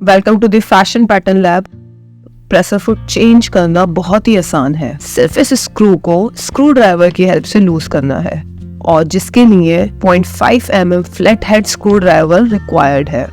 Welcome to the fashion pattern lab. Presser foot change करना बहुत ही आसान है। सिर्फ इस स्क्रू को स्क्रू ड्राइवर की हेल्प से लूज करना है और जिसके लिए 0.5 mm flat head screwdriver required है।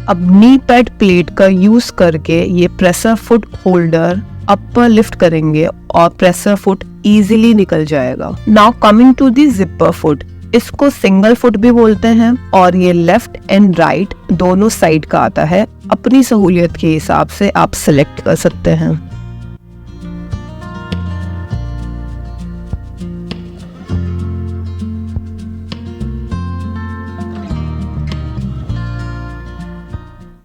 अब नी पैड प्लेट का यूज करके ये presser foot holder upper lift करेंगे और प्रेसर फुट इजीली निकल जाएगा। Now coming to the zipper foot, इसको सिंगल फुट भी बोलते हैं और ये लेफ्ट एंड राइट दोनों साइड का आता है। अपनी सहूलियत के हिसाब से आप सिलेक्ट कर सकते हैं।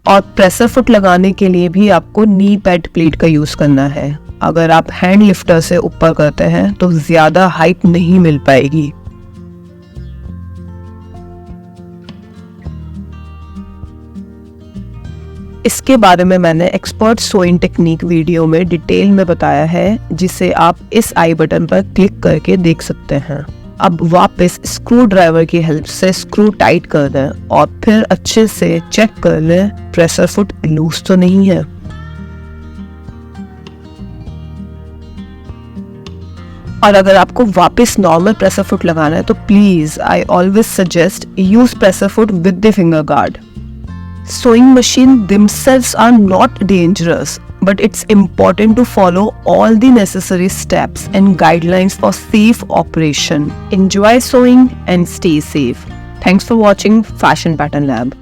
और प्रेसर फुट लगाने के लिए भी आपको नी पैड प्लेट का यूज करना है। अगर आप हैंड लिफ्टर से ऊपर करते हैं तो ज्यादा हाइट नहीं मिल पाएगी। इसके बारे में मैंने एक्सपर्ट सोइंग टेक्निक वीडियो में डिटेल में बताया है, जिसे आप इस आई बटन पर क्लिक करके देख सकते हैं। अब वापस स्क्रू ड्राइवर की हेल्प से स्क्रू टाइट कर दें और फिर अच्छे से चेक कर लें प्रेसर फुट लूज तो नहीं है। और अगर आपको वापस नॉर्मल प्रेसर फुट लगाना है तो please I always suggest use presser foot with the finger guard. Sewing machines themselves are not dangerous, but it's important to follow all the necessary steps and guidelines for safe operation. Enjoy sewing and stay safe. Thanks for watching Fashion Pattern Lab.